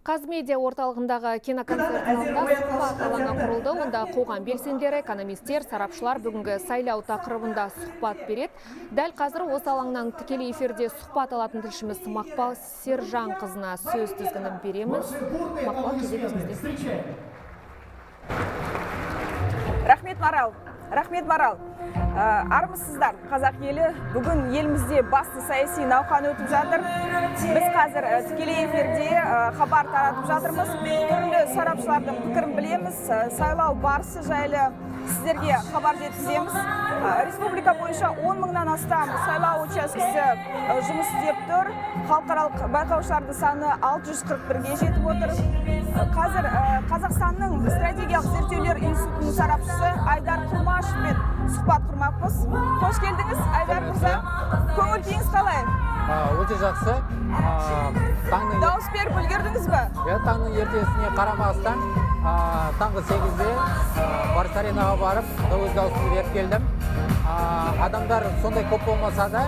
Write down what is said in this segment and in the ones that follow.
Қазмедиа орталығындағы киноконцерт залында сұхбат алаңы құрылды. Онда қоғам белсендері, экономистер, сарапшылар бүгінгі сайлау тақырыбында сұхбат береді. Дәл қазір осы алаңнан тікелей эфирде сұхбат алатын тілшіміз Мақпал Сержанқызына сөз тізгінін береміз. Мақпал, кезек-кезекте. Рахмет Марал. Армысыздар, қазақ елі. Бүгін елімізде басты саяси науқан өтіп жатыр. Біз қазір тікелей эфирде хабар таратып жатырмыз. Түрлі сарапшылардың пікірін білеміз. Сайлау барысы жайлы сіздерге хабар жеткіземіз. Республика бойынша 10 мыңнан астам сайлау учаскесі жұмыс істеп тұр. Халықаралық байқаушылардың саны 641-ге жетіп отыр. Қазір Қазақстанның стратегиялық зерттеулер институтының сарапшысы Айдар Құмашевпен сұхбат құрмақпыз. Қош келдіңіз, Айдар мырза. Көңіл-күйіңіз қалай? Өте жақсы. Дауыс беріп үлгердіңіз бе? Таңның ертесіне қарамастан таңғы 8-де Барыс аренаға барып, өз даусымды беріп келдім. Адамдар сондай көп болмаса да,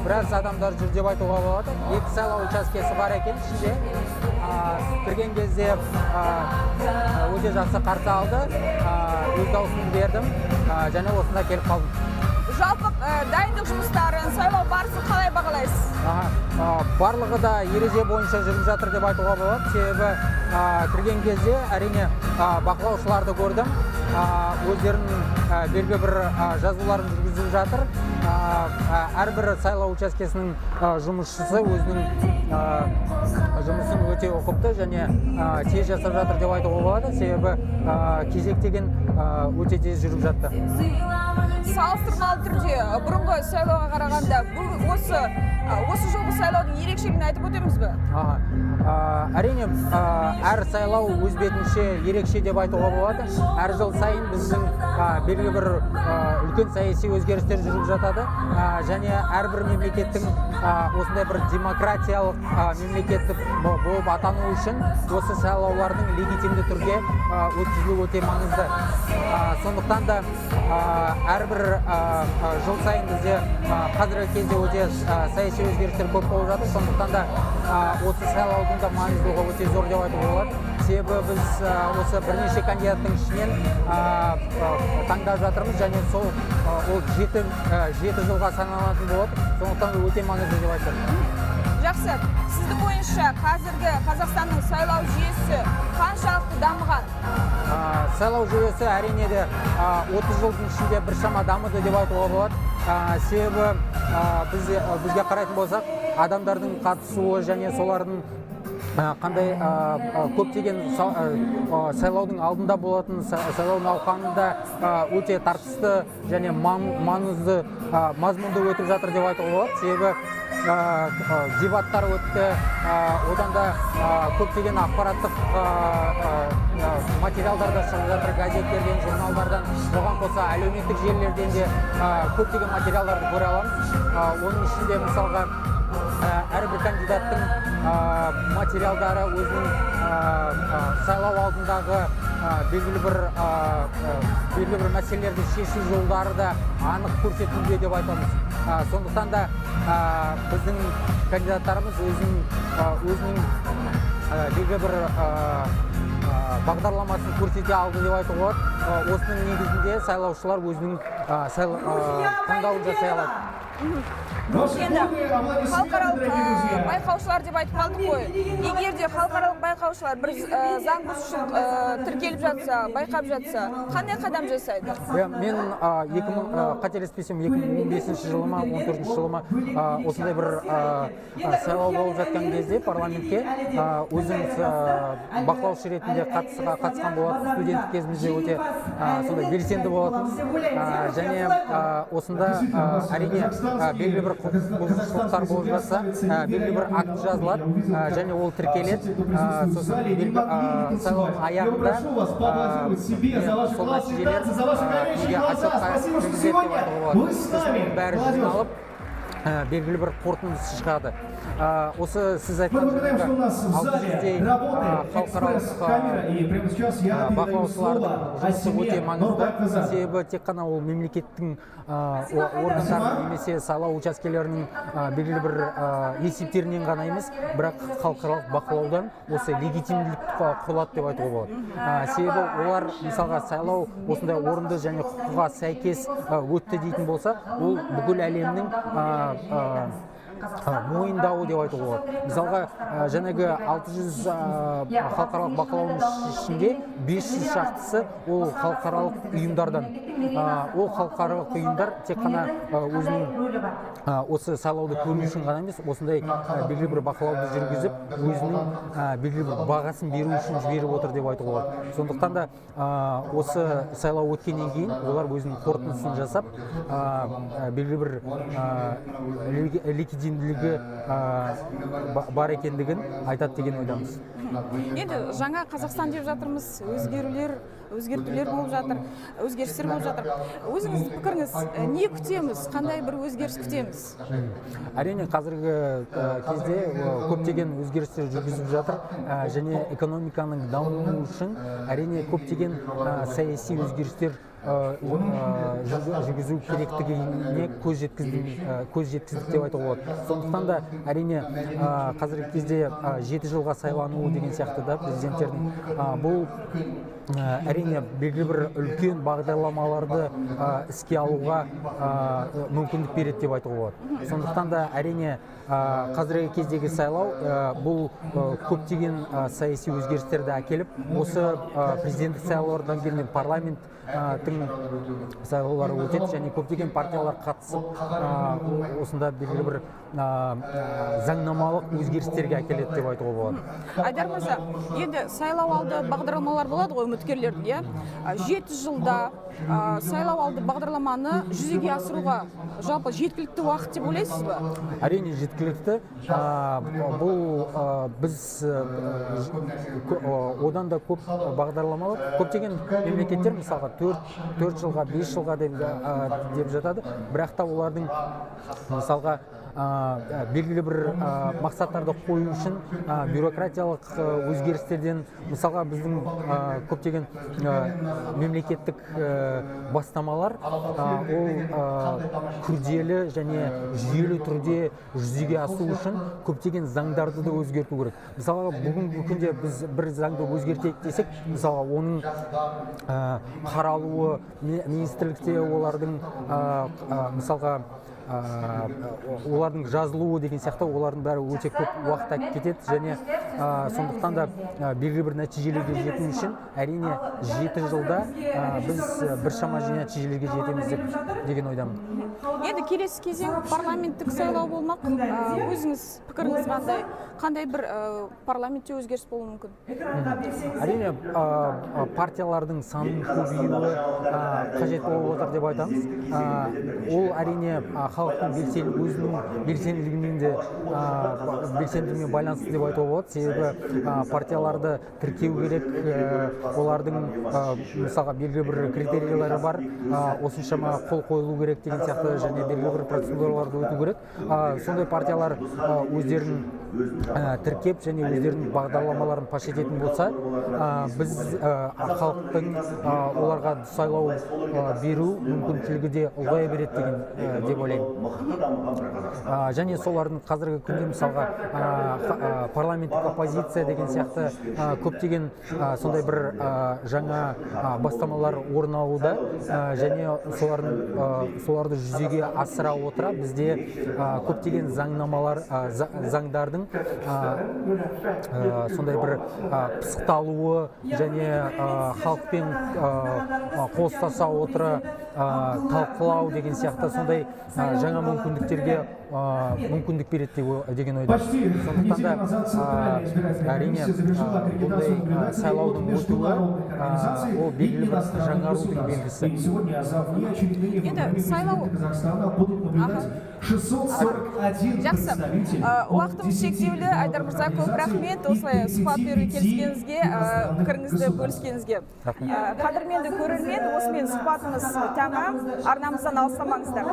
біраз адамдар жүр деп айтуға болады. 2 сайлау учаскесі бар екен ішінде. Кірген кезде өте жақсы қарсы алды. Өз даусымды бердім және осында келіп қалдым. Жалпы дайындық жұмыстарын, сайлау барысын қалай бағалайсыз? Барлығы да ереже бойынша жүріп жатыр деп айтуға болады. Себебі кірген кезде әрине бақылаушыларды көрдім. Өздерінің белгі бір жазуларын жүргізіп жатыр. Әрбір сайлау учаскесінің жұмысшысы өзінің жұмысын өте ұқыпты және тез жасап жатыр деп айтуға болады. Себебі кезек деген өте тез жүріп жатты. Салыстырмалы түрде бұрынғы сайлауға қарағанда осы жолғы сайлаудың ерекшелігін айтып өтеміз бе? Әрине, әр сайлау өз бетінше ерекше деп айтуға болады. Әр жыл сайын біздің белгілі бір үлкен саяси өзгерістер жүріп жатады. Және әрбір мемлекеттің осындай бір демократиялық мемлекеттік болып атану үшін осы сайлаулардың легитимді түрде өткізілуі өте маңызды. Сондықтан да әрбір жыл сайын бізде қазіргі кезде өте саяси өзгерістер көп болып жатыр. Сондықтан да осы сайлаудың да маңыздылығы өте зор деп айтуға болады. Себебі біз осы бірнеше кандидаттың ішінен таңдап жатырмыз және сол ол 7 жылға саналатын болады. Сондықтан өте маңызды деп айтамын. Жақсы. Сіздің ойыңызша қазіргі Қазақстанның сайлау жүйесі қаншалықты дамыған? Сайлау жүйесі әрине де 30 жылдың ішінде біршама дамыды деп айтуға болады. Себебі бізге қарайтын болсақ, адамдардың қатысуы және солардың қандай көптеген сайлаудың алдында болатын сайлау науқанында өте тартысты және маңызды мазмұнды өтіп жатыр деп айтуға болады. Себебі дебаттар өтті, одан да көптеген ақпараттық материалдар да шығып жатыр, газеттерден, журналдардан, оған қоса әлеуметтік желілерден де көптеген материалдарды көре аламыз. Оның ішінде мысалға әрбір кандидаттың материалдары өзінің сайлау алдындағы белгілі бір мәселелерді шешу жолдары да анық көрсетілуде деп айтамыз. Сондықтан да біздің кандидаттарымыз өзінің белгілі бір бағдарламасын көрсете алды деп айтуға болады. Осының негізінде сайлаушылар өзінің таңдауын жасай алады. Енді халықаралық байқаушылар деп айтып қалдық қой. Егер де халықаралық байқаушылар бір заң бұзушылық тіркеліп жатса, байқап жатса, қандай қадам жасайды? Мен қателеспесем 2015 жылы ма, 14 жылы ма осындай бір сайлау болып жатқан кезде парламентке өзіміз бақылаушы ретінде қатысқан болатын. Студенттік кезімізде өте сондай белсенді болатынбыз. Және осында әрине белгілі бір бұзушылықтар болып жатса, белгілі бір акт жазылады және ол тіркеледі. Сосын сайлаудың аяғында сол нәтижелер неге отчетқа кіргізеді деп айтуға болады. Сосын бәрі жиналып белгілі бір қорытындысы шығады. Осы сіз айтқан Напоминаем, что у нас в зале работает экспресс-камера, и прямо сейчас я передаю слово өте маңызды, Нурбаковзаду. себебі тек қана ол мемлекеттің органдары немесе сайлау учаскелерінің белгілі бір есептерінен ғана емес, бірақ халықаралық бақылаудан осы легитимділік құрылады деп айтуға болады. Себебі олар мысалға сайлау осындай орынды және құқыққа сәйкес өтті дейтін болса, ол бүкіл әлемнің мойындауы деп айтуға болады. Мысалға, жаңағы 600 халықаралық бақылаудың ішінде 500 шақтысы ол халықаралық ұйымдардан. Ол халықаралық ұйымдар тек қана өзінің осы сайлауды көру үшін ғана емес, осындай белгілі бір бақылауды жүргізіп, өзінің белгілі бір бағасын беру үшін жіберіп отыр деп айтуға болады. Сондықтан да осы сайлау өткеннен кейін олар өзінің қорытындысын жасап, белгілі бір легитимділігі бар екендігін айтады деген ойдамыз. Енді жаңа Қазақстан деп жатырмыз, өзгертулер болып жатыр, өзгерістер болып жатыр. Өзіңіздің пікіріңіз, не күтеміз, қандай бір өзгеріс күтеміз? Әрине қазіргі кезде көптеген өзгерістер жүргізіп жатыр, және экономиканың дамуы үшін әрине көптеген саяси өзгерістер жүргізу керектігіне көз жеткіздік деп айтуға болады. Сондықтан да әрине қазіргі кезде 7 жылға сайлануы деген сияқты да президенттердің бұл әрине белгілі бір үлкен бағдарламаларды іске алуға мүмкіндік береді деп айтуға болады. Сондықтан да әрине қазіргі кездегі сайлау бұл көптеген саяси өзгерістерді әкеліп, осы президенттік сайлаулардан кейін парламенттің сайлаулары өтеді және көптеген партиялар қатысып, осында белгілі бір заңнамалық өзгерістерге әкеледі деп айтуға болады. Айдар мырза, енді сайлау алды бағдарламалар болады ғой үміткерлердің, 7 жылда сайлау алды бағдарламаны жүзеге асыруға жалпы жеткілікті уақыт деп ойлайсыз ба? Әрине жеткілікті. Бұл біз одан да көп бағдарламалар, көптеген мемлекеттер мысалға 4 жылға, 5 жылға деп жатады, бірақ та олардың мысалға белгілі бір мақсаттарды қою үшін бюрократиялық өзгерістерден, мысалға біздің көптеген мемлекеттік бастамалар ол күрделі және жүйелі түрде жүзеге асу үшін көптеген заңдарды да өзгерту керек. Мысалға бүгінгі күнде біз бір заңды өзгертейік десек, мысалға оның қаралуы министрлікте олардың мысалға олардың жазылуы деген сияқты олардың бәрі өте көп уақыт кетеді және сондықтан да белгілі бір нәтижелерге жету үшін әрине 7 жылда біз біршама нәтижелерге жетеміз деген ойдамын. Енді келесі кезең парламенттік сайлау болмақ. Өзіңіз пікіріңіз қандай бір парламентте өзгеріс болуы мүмкін? Әрине партиялардың санының көбеюі қажет болып отыр деп айтамыз. Ол әрине халықтың өзінің белсенділігімен байланысты деп айтуға болады. Себебі партияларды тіркеу керек, олардың мысалға белгілі бір критериялары бар, осыншама қол қойылу керек деген сияқты және белгілі бір процедураларды өту керек. Сондай партиялар өздерін тіркеп және өздерінің бағдарламаларын паш ететін болса, біз халықтың оларға сайлау беру мүмкіншілігі де ұлғая береді деп ойлаймын. Және солардың қазіргі күнде мысалға парламенттік оппозиция деген сияқты көптеген сондай бір жаңа бастамалар орын алуда және соларды жүзеге асыра отыра бізде көптеген заңдардың сондай бір пысықталуы және халықпен қоштаса отыра талқылау деген сияқты сондай жаңа мүмкіндіктерге мүмкіндік береді деген ойдамын. Сондықтан да әрине бұндай сайлаудың өтуі ол белгілі бір жаңарудың белгісі. Енді сайлау жақсы. Уақытымыз шектеулі. Айдар мырза, көп рахмет осылай сұхбат беруге келіскеніңізге, пікіріңізді бөліскеніңізге. Қадірменді көрермен, осымен сұхбатымыз тәмам. Арнамыздан алыстамаңыздар.